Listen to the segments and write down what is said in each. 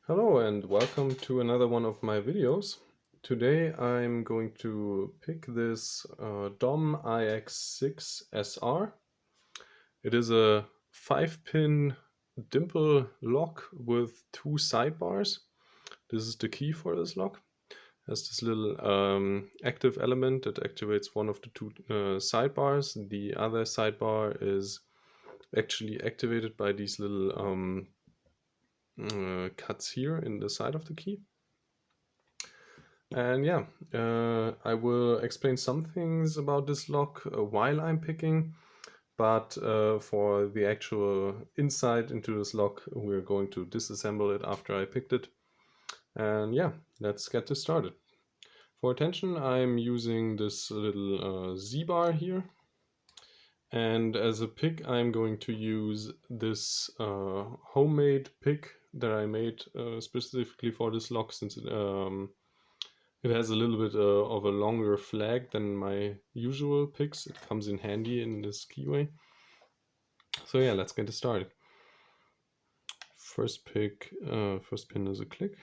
Hello and welcome to another one of my videos. Today I'm going to pick this DOM IX-6 SR. It is a 5-pin dimple lock with 2 sidebars. This is the key for this lock. It has this little active element that activates one of the 2 sidebars. The other sidebar is actually activated by these little cuts here in the side of the key. And yeah, I will explain some things about this lock while I'm picking, but for the actual insight into this lock, we're going to disassemble it after I picked it. And yeah, let's get this started. For attention, I'm using this little Z-bar here. And as a pick, I'm going to use this homemade pick that I made specifically for this lock, since it has a little bit of a longer flag than my usual picks. It comes in handy in this keyway. So yeah, let's get it started. First pin is a click.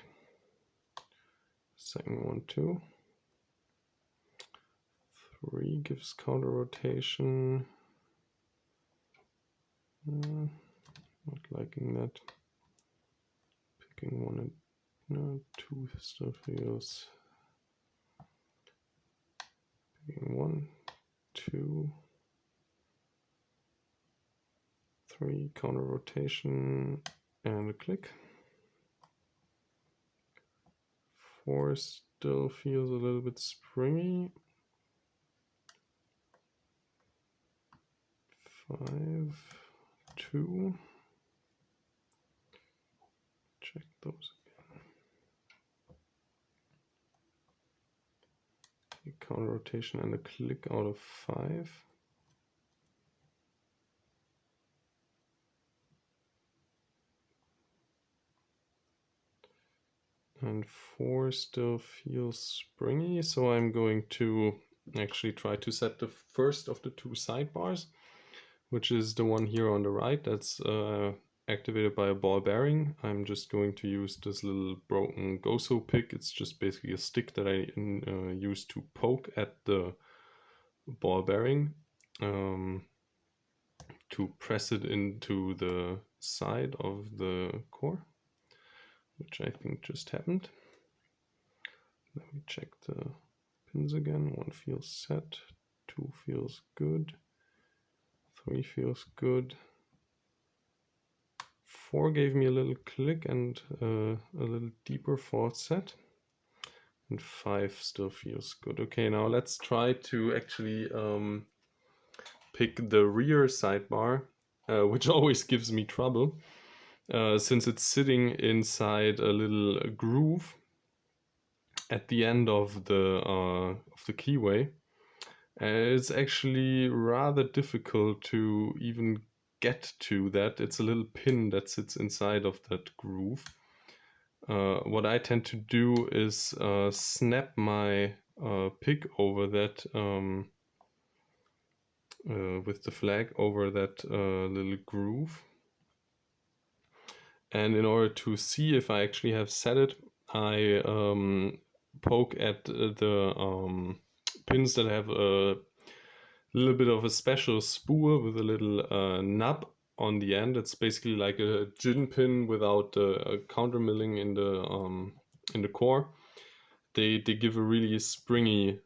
Second one, 2. 3 gives counter rotation. Not liking that. Picking 1 and no, 2 still feels. Picking 1, 2, 3, counter rotation, and a click. 4 still feels a little bit springy. 5, 2. Check those again. A counter rotation and a click out of 5. And 4 still feels springy, so I'm going to actually try to set the first of the 2 sidebars, which is the one here on the right. That's activated by a ball bearing. I'm just going to use this little broken Goso pick. It's just basically a stick that I use to poke at the ball bearing to press it into the side of the core, which I think just happened. Let me check the pins again. 1 feels set, 2 feels good, 3 feels good. 4 gave me a little click and a little deeper fourth set. And 5 still feels good. Okay, now let's try to actually pick the rear sidebar, which always gives me trouble, since it's sitting inside a little groove at the end of the keyway. It's actually rather difficult to even get to that. It's a little pin that sits inside of that groove. What I tend to do is snap my pick over that with the flag over that little groove. And in order to see if I actually have set it, I poke at the pins that have a little bit of a special spool with a little nub on the end. It's basically like a gin pin without a counter milling in the core. They give a really springy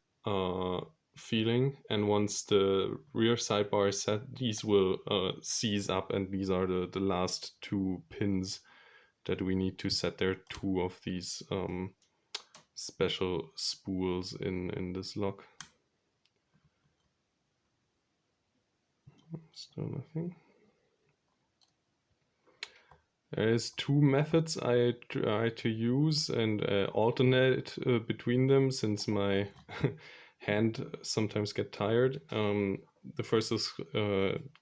feeling, and once the rear sidebar is set, these will seize up, and these are the last 2 pins that we need to set. There are 2 of these special spools in this lock. Still nothing. There's 2 methods I try to use and alternate between them, since my hand sometimes get tired. The first is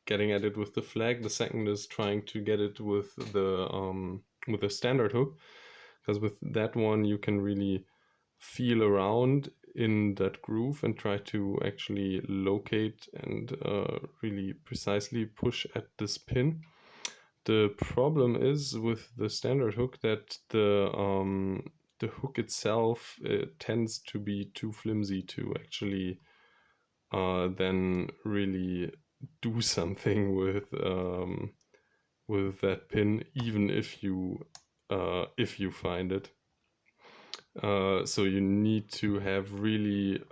getting at it with the flag. The second is trying to get it with the standard hook, because with that one you can really feel around in that groove and try to actually locate and really precisely push at this pin. The problem is with the standard hook that the hook itself tends to be too flimsy to actually then really do something with that pin, even if you find it. So you need to have really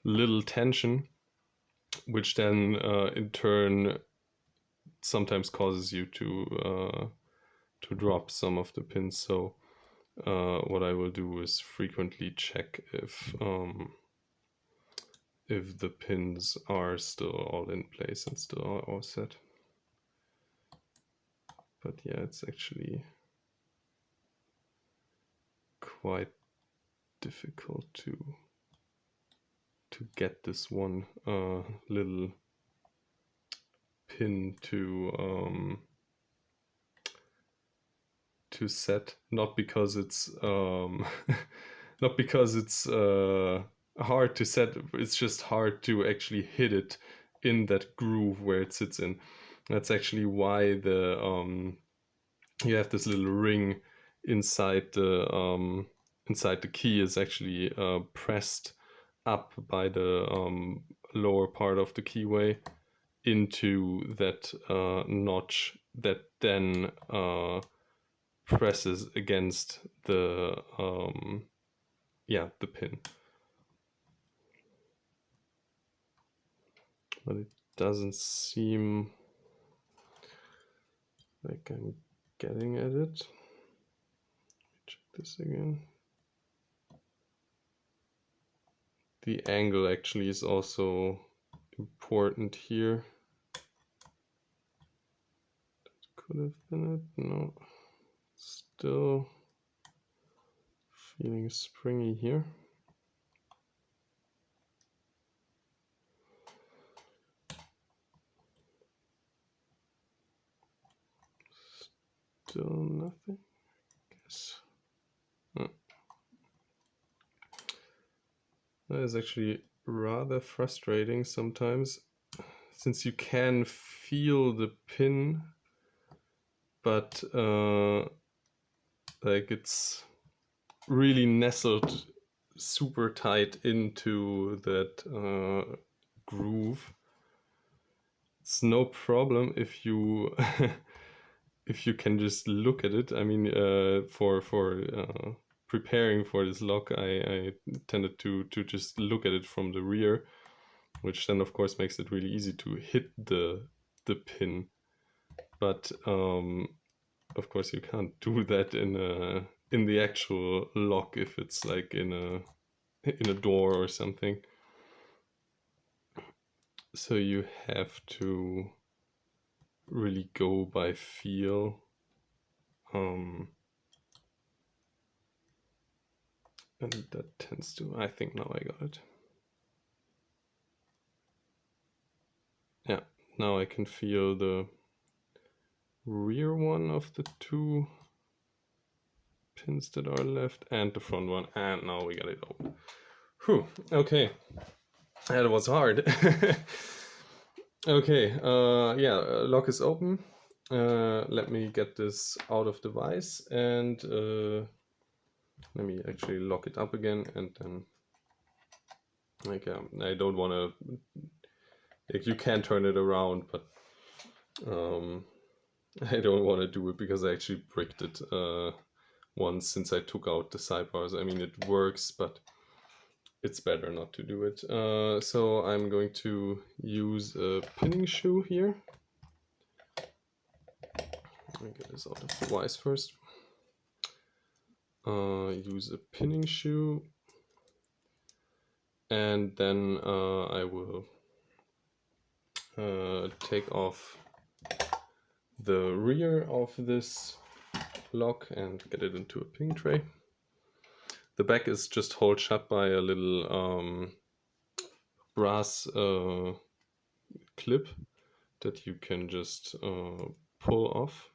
little tension, which then in turn sometimes causes you to drop some of the pins. So what I will do is frequently check if the pins are still all in place and still all set. But yeah, it's actually quite difficult to get this one little pin to set, not because it's not because it's hard to set, it's just hard to actually hit it in that groove where it sits in. That's actually why the you have this little ring inside the key is actually pressed up by the lower part of the keyway into that notch that then presses against the the pin. But it doesn't seem like I'm getting at it. Check this again. The angle actually is also important here. That could have been it. No. Still feeling springy here. Still nothing, I guess. That is actually rather frustrating sometimes, since you can feel the pin, but like it's really nestled super tight into that groove. It's no problem if you if you can just look at it. I mean, for preparing for this lock, I tended to just look at it from the rear, which then of course makes it really easy to hit the pin. But of course you can't do that in the actual lock if it's like in a door or something. So you have to really go by feel. And that tends to, I think now I got it. Yeah, now I can feel the rear one of the two pins that are left and the front one, and now we got it open. Whew, okay. That was hard. Okay, yeah, lock is open. Let me get this out of the vise and let me actually lock it up again, and then like I don't want to, like, you can turn it around, but I don't want to do it because I actually bricked it once since I took out the sidebars. I mean, it works, but it's better not to do it. So I'm going to use a pinning shoe here. Let me get this out of the vise first. Use a pinning shoe, and then I will take off the rear of this lock and get it into a pinning tray. The back is just held shut by a little brass clip that you can just pull off.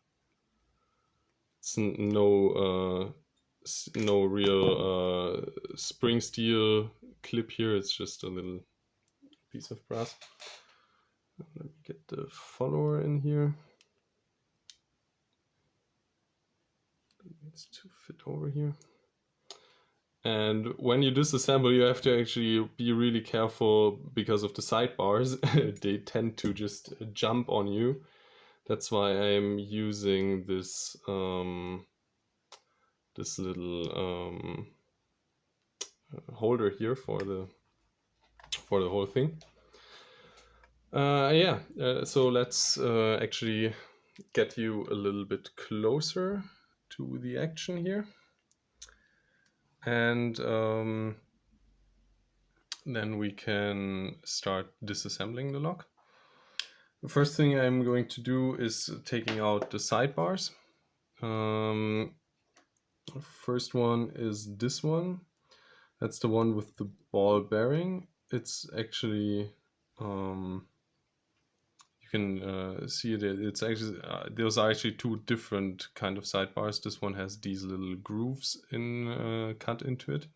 It's no real spring steel clip here. It's just a little piece of brass. Let me get the follower in here. It needs to fit over here. And when you disassemble, you have to actually be really careful because of the sidebars. They tend to just jump on you. That's why I'm using this this little holder here for the whole thing. Yeah, so let's actually get you a little bit closer to the action here. And then we can start disassembling the lock. The first thing I'm going to do is taking out the sidebars. First one is this one. That's the one with the ball bearing. It's actually you can see it. It's actually those are actually two different kind of sidebars. This one has these little grooves in cut into it,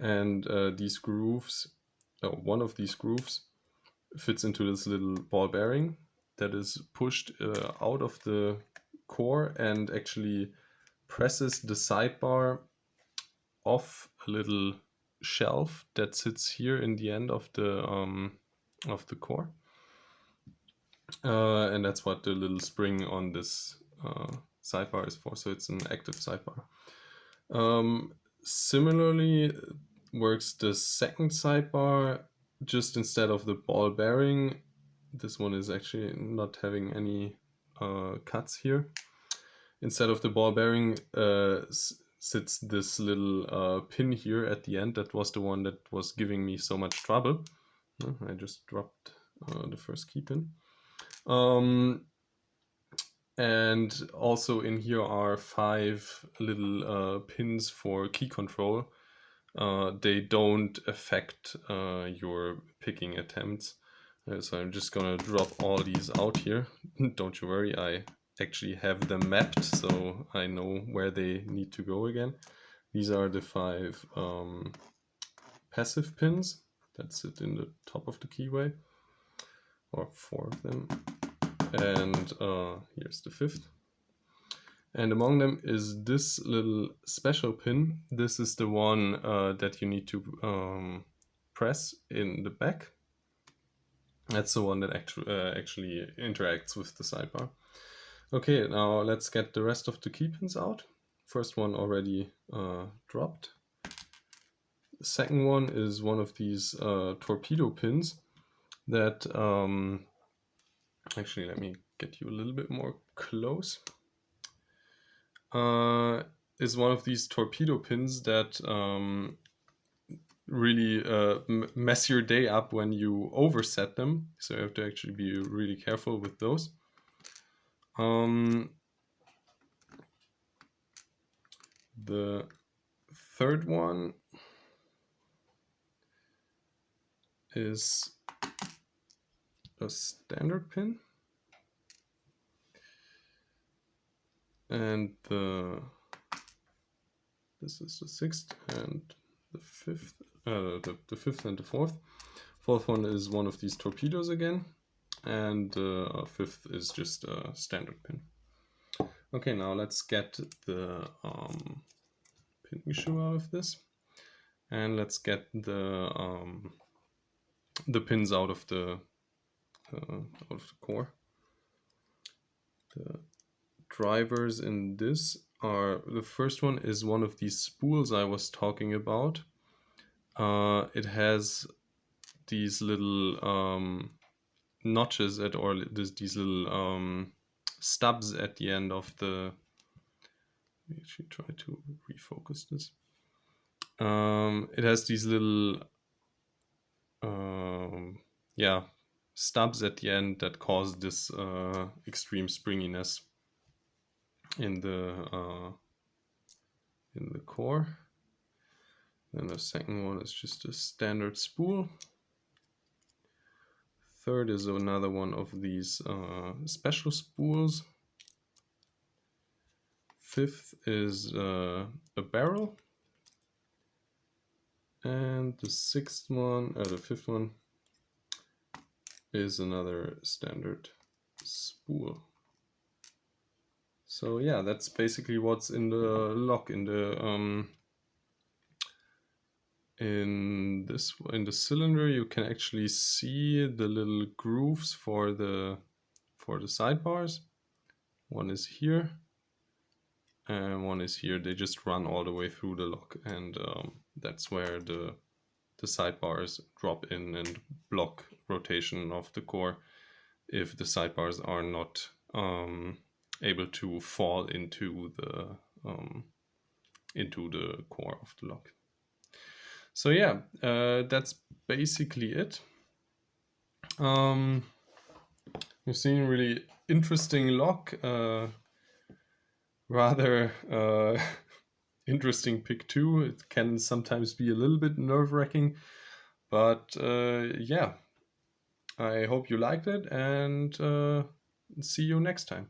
and these grooves, one of these grooves, fits into this little ball bearing that is pushed out of the core and actually presses the sidebar off a little shelf that sits here in the end of the core. And that's what the little spring on this sidebar is for, so it's an active sidebar. Similarly works the second sidebar, just instead of the ball bearing. This one is actually not having any cuts here. Instead of the ball bearing sits this little pin here at the end. That was the one that was giving me so much trouble. I just dropped the first key pin. And also in here are 5 little pins for key control. They don't affect your picking attempts. So I'm just gonna drop all these out here. Don't you worry, I actually have them mapped, so I know where they need to go again. These are the 5 passive pins that sit in the top of the keyway, or 4 of them. And here's the 5th. And among them is this little special pin. This is the one that you need to press in the back. That's the one that actually interacts with the sidebar. Okay, now let's get the rest of the key pins out. First one already dropped. The second one is one of these torpedo pins that actually, let me get you a little bit more close. Is one of these torpedo pins that really mess your day up when you overset them. So you have to actually be really careful with those. The third one is a standard pin. And this is the 6th and the 5th, the 5th and the 4th. Fourth one is one of these torpedoes again, and the 5th is just a standard pin. Okay, now let's get the pin issue out of this, and let's get the pins out of the core. The drivers in this are, the first one is one of these spools I was talking about. It has these little notches or these little stubs at the end of the. Let me actually try to refocus this. It has these little stubs at the end that cause this extreme springiness in the core. Then the second one is just a standard spool. Third is another one of these special spools. 5th is a barrel. And the 6th one, the 5th one is another standard spool. So yeah, that's basically what's in the lock. In the cylinder, you can actually see the little grooves for the sidebars. One is here, and one is here. They just run all the way through the lock, and that's where the sidebars drop in and block rotation of the core if the sidebars are not able to fall into the core of the lock. So yeah, that's basically it. You've seen a really interesting lock, rather interesting pick too. It can sometimes be a little bit nerve-wracking, but yeah, I hope you liked it, and see you next time.